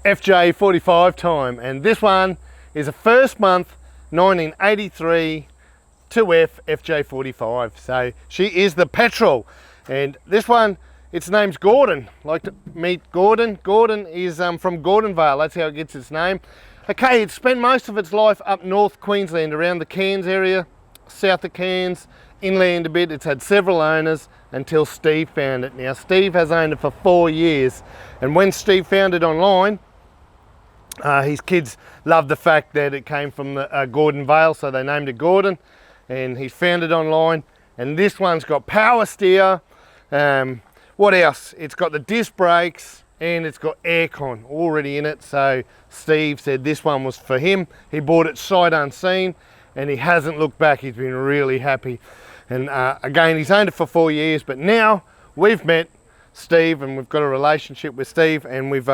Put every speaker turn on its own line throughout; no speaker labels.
FJ45 time, and this one is a first month 1983 2F FJ45. So she is the petrol, and this one, its name's Gordon. Like to meet Gordon. Gordon is from Gordonvale, that's how it gets its name. Okay, it's spent most of its life up north Queensland, around the Cairns area, south of Cairns, inland a bit. It's had several owners until Steve found it. Now Steve has owned it for 4 years, and when Steve found it online, his kids loved the fact that it came from the Gordon Vale, so they named it Gordon, and he found it online. And this one's got power steer. What else? It's got the disc brakes and it's got aircon already in it. So Steve said this one was for him. He bought it sight unseen and he hasn't looked back. He's been really happy. And again, he's owned it for 4 years, but now we've met Steve and we've got a relationship with Steve, and we've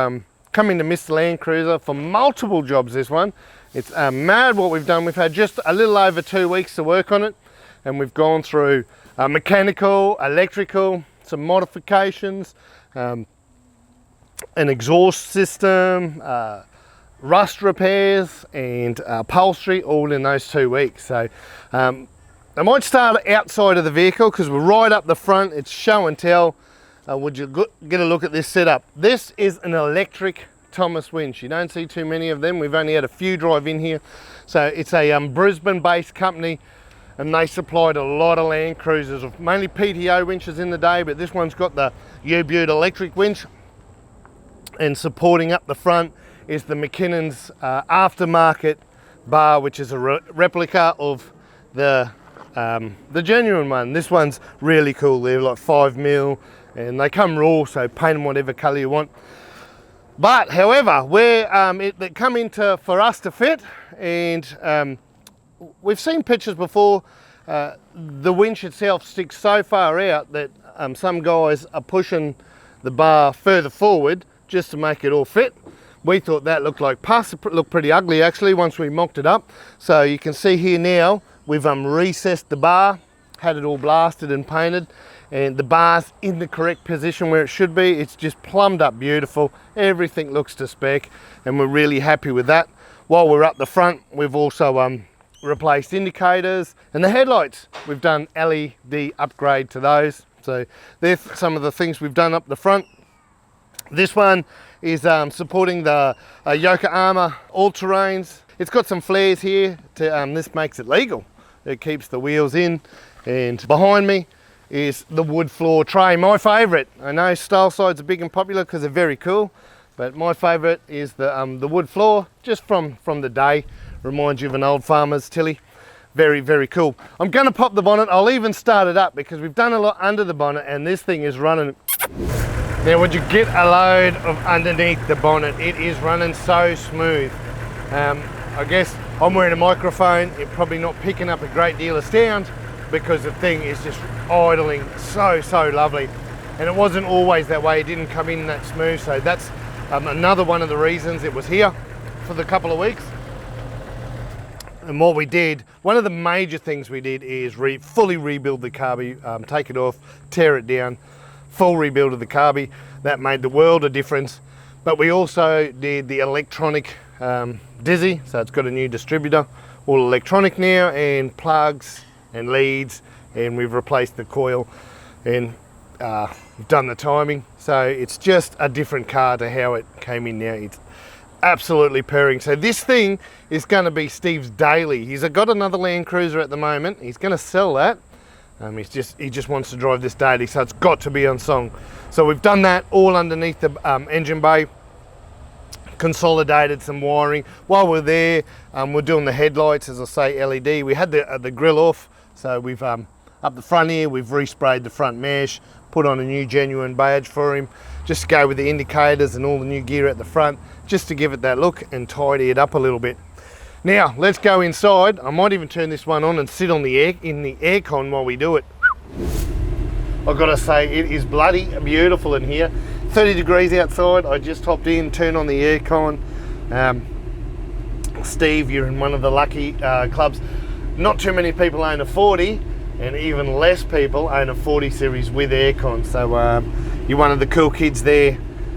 come into Mr. Landcruiser for multiple jobs. This one, it's mad what we've done. We've had just a little over 2 weeks to work on it, and we've gone through mechanical, electrical, some modifications, an exhaust system, rust repairs, and upholstery, all in those 2 weeks. So I might start outside of the vehicle because we're right up the front. It's show and tell. Would you get a look at this setup? This is an electric Thomas winch. You don't see too many of them. We've only had a few drive in here. So it's a Brisbane-based company, and they supplied a lot of Land Cruisers, mainly PTO winches in the day, but this one's got the U-Butte electric winch, and supporting up the front is the McKinnon's aftermarket bar, which is a replica of the genuine one. This one's really cool. They're like 5mm, and they come raw, so paint them whatever colour you want. But however, where they come into for us to fit, and we've seen pictures before, the winch itself sticks so far out that some guys are pushing the bar further forward just to make it all fit. We thought that looked like pus. It looked pretty ugly actually once we mocked it up. So you can see here now we've recessed the bar, had it all blasted and painted, and the bar's in the correct position where it should be. It's just plumbed up beautiful. Everything looks to spec, and we're really happy with that. While we're up the front, we've also replaced indicators, and the headlights, we've done LED upgrade to those. So there's some of the things we've done up the front. This one is supporting the Yokohama all-terrains. It's got some flares here. This makes it legal. It keeps the wheels in. And behind me is the wood floor tray, my favourite. I know style sides are big and popular because they're very cool, but my favourite is the wood floor, just from the day. Reminds you of an old farmer's tilly. Very, very cool. I'm going to pop the bonnet. I'll even start it up because we've done a lot under the bonnet, and this thing is running. Now would you get a load of underneath the bonnet? It is running so smooth. I guess I'm wearing a microphone, it's probably not picking up a great deal of sound because the thing is just idling so lovely. And it wasn't always that way. It didn't come in that smooth, so that's another one of the reasons it was here for the couple of weeks. And what we did, one of the major things we did is fully rebuild the carby, take it off, tear it down, full rebuild of the carby. That made the world of difference. But we also did the electronic dizzy, so it's got a new distributor, all electronic now, and plugs and leads, and we've replaced the coil, and we've done the timing. So it's just a different car to how it came in now. It's absolutely purring. So this thing is going to be Steve's daily. He's got another Land Cruiser at the moment. He's going to sell that. He just wants to drive this daily, so it's got to be on song. So we've done that all underneath the engine bay, consolidated some wiring. While we're there, we're doing the headlights, as I say, LED. We had the grill off, so we've up the front here, we've resprayed the front mesh, put on a new genuine badge for him, just to go with the indicators and all the new gear at the front, just to give it that look and tidy it up a little bit. Now let's go inside. I might even turn this one on and sit on the aircon while we do it. I've got to say, it is bloody beautiful in here. 30 degrees outside. I just hopped in, turned on the aircon. Steve, you're in one of the lucky clubs. Not too many people own a 40, and even less people own a 40 series with aircon. So you're one of the cool kids there.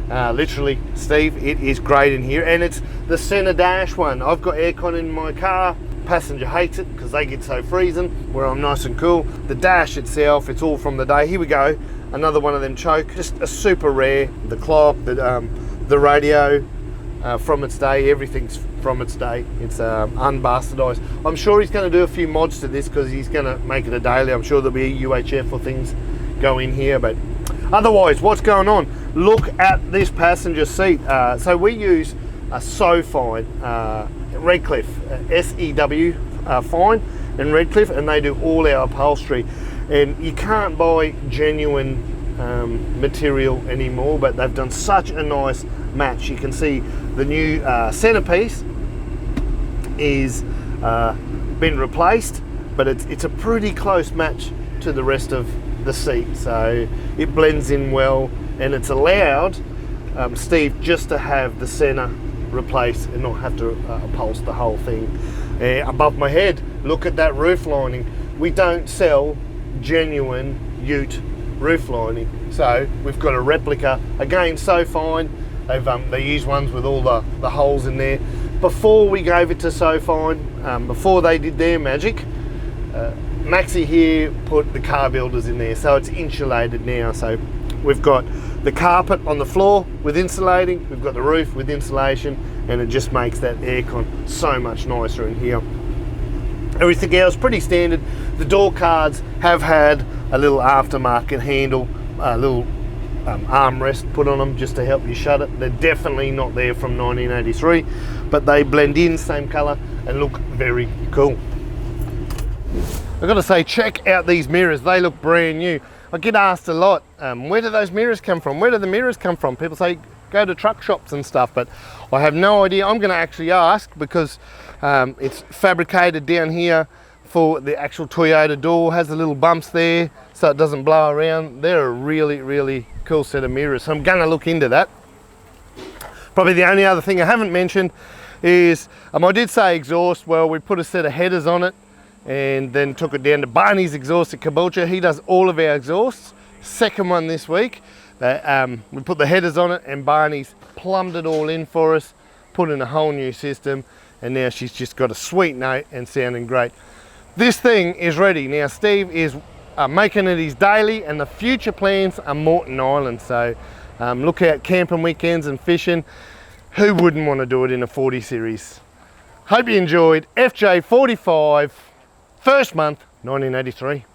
Literally, Steve, it is great in here, and it's the center dash one. I've got aircon in my car. Passenger hates it because they get so freezing, where I'm nice and cool. The dash itself, it's all from the day. Here we go, another one of them choke, just a super rare. The clock, the radio, from its day, everything's from its day. It's unbastardized. I'm sure he's going to do a few mods to this because he's going to make it a daily. I'm sure there'll be a UHF or things go in here, but otherwise, what's going on? Look at this passenger seat. So we use a SoFine, Redcliffe, SEW Fine and Redcliffe, and they do all our upholstery. And you can't buy genuine material anymore, but they've done such a nice match. You can see the new centerpiece is been replaced, but it's a pretty close match to the rest of the seat, so it blends in well, and it's allowed Steve just to have the center replaced and not have to upholster the whole thing. Above my head, look at that roof lining. We don't sell genuine ute roof lining, so we've got a replica, again SoFine. They use ones with all the holes in there. Before we gave it to SoFine, before they did their magic, Maxi here put the car builders in there, so it's insulated now. So we've got the carpet on the floor with insulating, we've got the roof with insulation, and it just makes that aircon so much nicer in here. Everything else pretty standard. The door cards have had a little aftermarket handle, a little armrest put on them just to help you shut it. They're definitely not there from 1983, but they blend in, same color, and look very cool. I've got to say, check out these mirrors. They look brand new. I get asked a lot, where do those mirrors come from? Where do the mirrors come from? People say go to truck shops and stuff, but I have no idea. I'm going to actually ask because it's fabricated down here for the actual Toyota door. Has the little bumps there so it doesn't blow around. They're a really, really cool set of mirrors, so I'm going to look into that. Probably the only other thing I haven't mentioned is, I did say exhaust. Well, we put a set of headers on it and then took it down to Barney's Exhaust at Caboolture. He does all of our exhausts. Second one this week. We put the headers on it and Barney's plumbed it all in for us, put in a whole new system, and now she's just got a sweet note and sounding great. This thing is ready. Now Steve is making it his daily, and the future plans are Moreton Island, so look out camping weekends and fishing. Who wouldn't want to do it in a 40 series? Hope you enjoyed FJ45, first month, 1983.